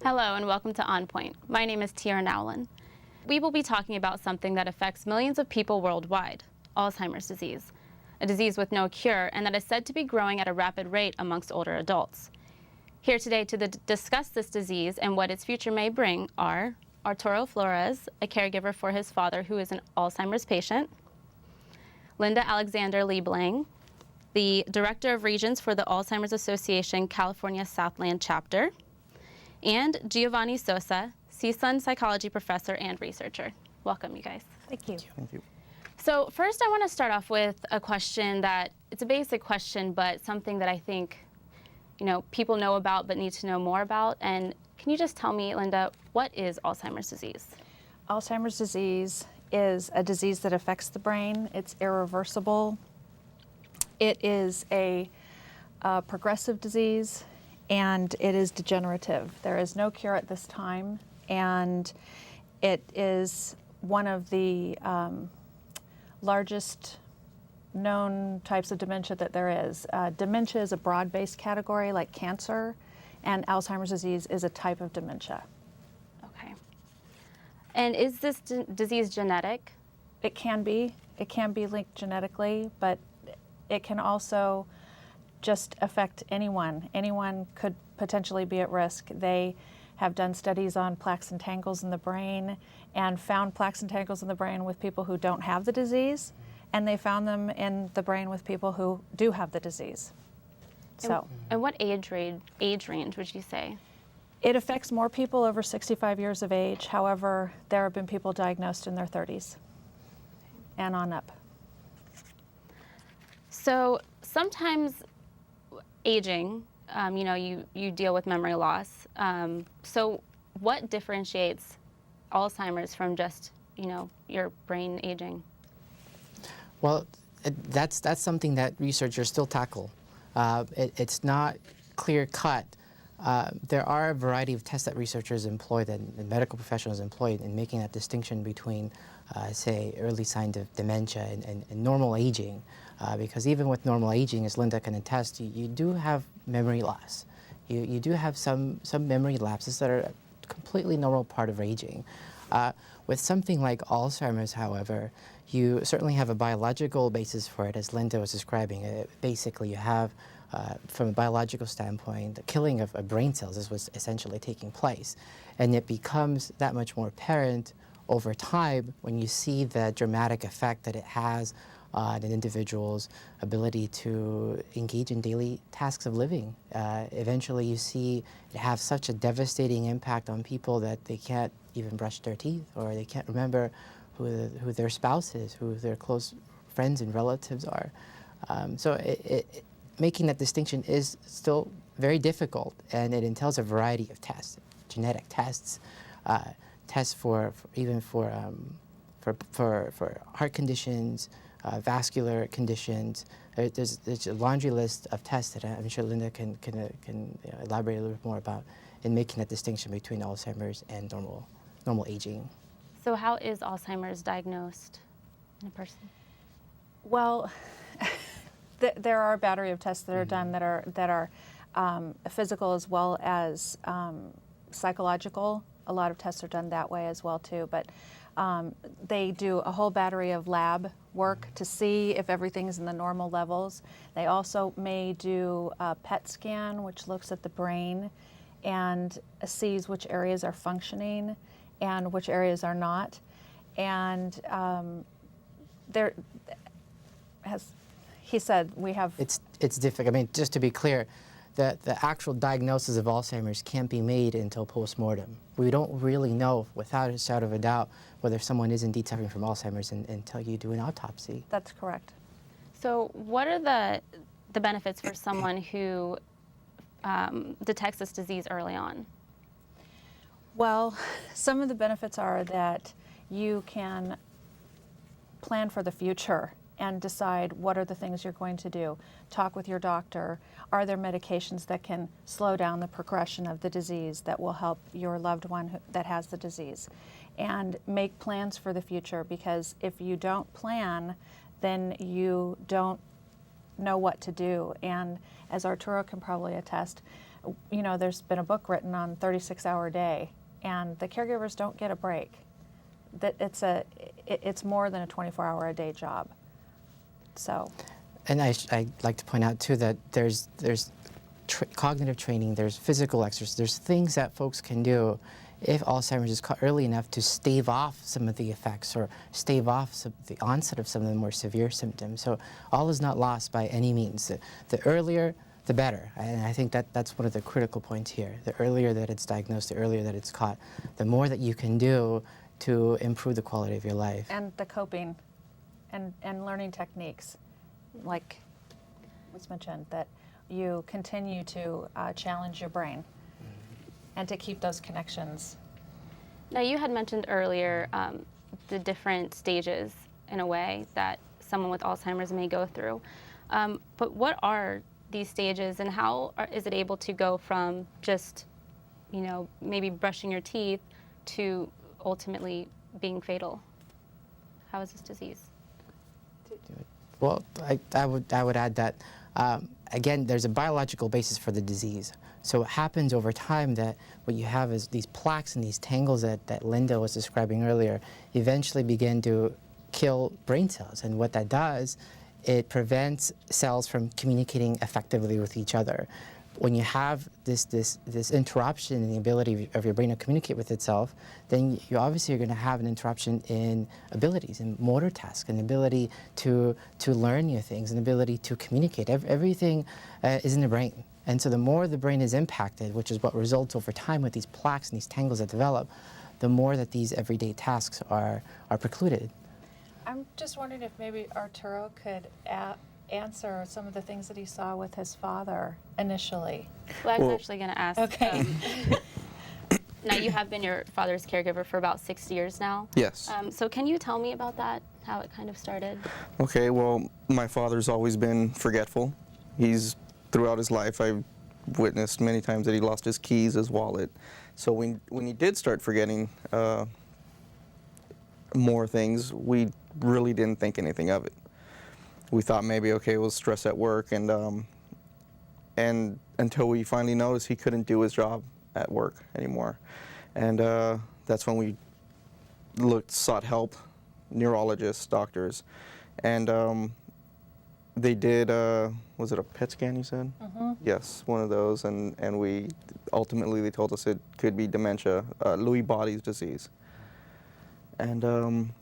Hello and welcome to On Point. My name is Tiaira Nowlin. We will be talking about something that affects millions of people worldwide, Alzheimer's disease, a disease with no cure and that is said to be growing at a rapid rate amongst older adults. Here today to discuss this disease and what its future may bring are Arturo Flores, a caregiver for his father who is an Alzheimer's patient, Linda Alexander Lieblang, the Director of Regions for the Alzheimer's Association California Southland Chapter, and Giovanni Sosa, CSUN psychology professor and researcher. Welcome, you guys. Thank you. Thank you. So first I want to start off with a question that, it's a basic question, but something that I think, people know about but need to know more about. And can you just tell me, Linda, what is Alzheimer's disease? Alzheimer's disease is a disease that affects the brain. It's irreversible. It is a progressive disease, and it is degenerative. There is no cure at this time, and it is one of the largest known types of dementia that there is. Dementia is a broad-based category like cancer, and Alzheimer's disease is a type of dementia. Okay. And is this disease genetic? It can be. It can be linked genetically, but it can also just affect anyone. Anyone could potentially be at risk. They have done studies on plaques and tangles in the brain and found plaques and tangles in the brain with people who don't have the disease, and they found them in the brain with people who do have the disease. And what age range would you say? It affects more people over 65 years of age. However, there have been people diagnosed in their 30s and on up. So sometimes aging, you deal with memory loss. So what differentiates Alzheimer's from just, your brain aging? Well, that's something that researchers still tackle. It's not clear-cut. There are a variety of tests that researchers employ, that medical professionals employ in making that distinction between, say, early signs of dementia and normal aging. Because even with normal aging, as Linda can attest, you do have memory loss. You do have some memory lapses that are a completely normal part of aging. With something like Alzheimer's, however, you certainly have a biological basis for it, as Linda was describing. Basically, you have, from a biological standpoint, the killing of brain cells is what's essentially taking place. And it becomes that much more apparent over time when you see the dramatic effect that it has on an individual's ability to engage in daily tasks of living. Eventually you see it have such a devastating impact on people that they can't even brush their teeth, or they can't remember who their spouse is, who their close friends and relatives are. So making that distinction is still very difficult, and it entails a variety of tests, genetic tests, tests for heart conditions, vascular conditions. There's a laundry list of tests that I'm sure Linda can elaborate a little bit more about in making that distinction between Alzheimer's and normal aging. So how is Alzheimer's diagnosed in a person? Well, there are a battery of tests that are done that are physical as well as psychological. A lot of tests are done that way as well too, but they do a whole battery of lab work to see if everything's in the normal levels. They also may do a PET scan, which looks at the brain and sees which areas are functioning and which areas are not. And he said we have... It's difficult. I mean, just to be clear, the actual diagnosis of Alzheimer's can't be made until post-mortem. We don't really know, without a shadow of a doubt, whether someone is indeed suffering from Alzheimer's until you do an autopsy. That's correct. So what are the benefits for someone who detects this disease early on? Well, some of the benefits are that you can plan for the future and decide what are the things you're going to do. Talk with your doctor. Are there medications that can slow down the progression of the disease that will help your loved one that has the disease? And make plans for the future, because if you don't plan, then you don't know what to do. And as Arturo can probably attest, you know, there's been a book written on 36-hour day, and the caregivers don't get a break. That it's more than a 24-hour-a-day job. So. And I'd like to point out too that there's cognitive training, there's physical exercise, there's things that folks can do if Alzheimer's is caught early enough to stave off some of the effects or stave off the onset of some of the more severe symptoms. So all is not lost by any means. The earlier, the better. And I think that's one of the critical points here. The earlier that it's diagnosed, the earlier that it's caught, the more that you can do to improve the quality of your life. And the coping and learning techniques, like was mentioned, that you continue to challenge your brain and to keep those connections. Now, you had mentioned earlier the different stages, in a way, that someone with Alzheimer's may go through. But what are these stages, and how is it able to go from just, you know, maybe brushing your teeth to ultimately being fatal? How is this disease? Well, I would add that, again, there's a biological basis for the disease. So it happens over time that what you have is these plaques and these tangles that Linda was describing earlier eventually begin to kill brain cells. And what that does, it prevents cells from communicating effectively with each other. When you have this interruption in the ability of your brain to communicate with itself, then you obviously are going to have an interruption in abilities, in motor tasks, an ability to learn new things, an ability to communicate. Everything is in the brain. And so the more the brain is impacted, which is what results over time with these plaques and these tangles that develop, the more that these everyday tasks are precluded. I'm just wondering if maybe Arturo could answer some of the things that he saw with his father initially. Well, I was actually going to ask. Okay. Now, you have been your father's caregiver for about 6 years now. Yes. So can you tell me about that, how it kind of started? Okay, well, my father's always been forgetful. Throughout his life, I've witnessed many times that he lost his keys, his wallet. So when he did start forgetting more things, we really didn't think anything of it. We thought maybe, okay, it was stress at work, and until we finally noticed he couldn't do his job at work anymore. And that's when we sought help, neurologists, doctors, and they did, was it a PET scan, you said? Mm-hmm. Yes, one of those, and we, ultimately they told us it could be dementia, Lewy body's disease. And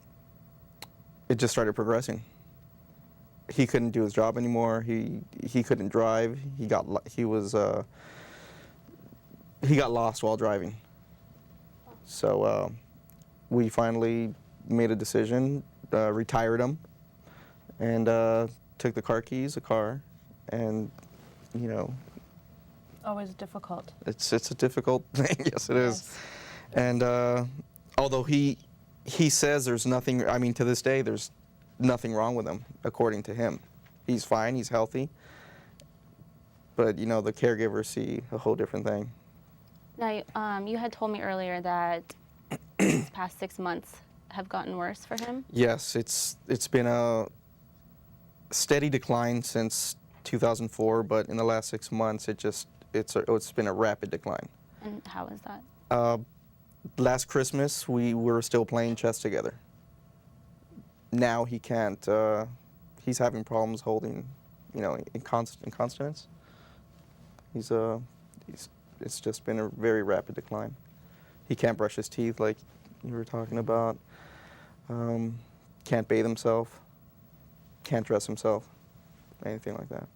it just started progressing. He couldn't do his job anymore. He couldn't drive. He got lost while driving. So we finally made a decision, retired him, and took the car keys, and you know. Always difficult. It's a difficult thing. Yes, it is. And although he says there's nothing. I mean, to this day, there's nothing wrong with him, according to him. He's fine, he's healthy. But, you know, the caregivers see a whole different thing. Now, you had told me earlier that these past 6 months have gotten worse for him? Yes, it's been a steady decline since 2004, but in the last 6 months, it's been a rapid decline. And how is that? Last Christmas, we were still playing chess together. Now he can't. He's having problems holding, you know, in consonants. It's just been a very rapid decline. He can't brush his teeth like you were talking about. Can't bathe himself. Can't dress himself. Anything like that.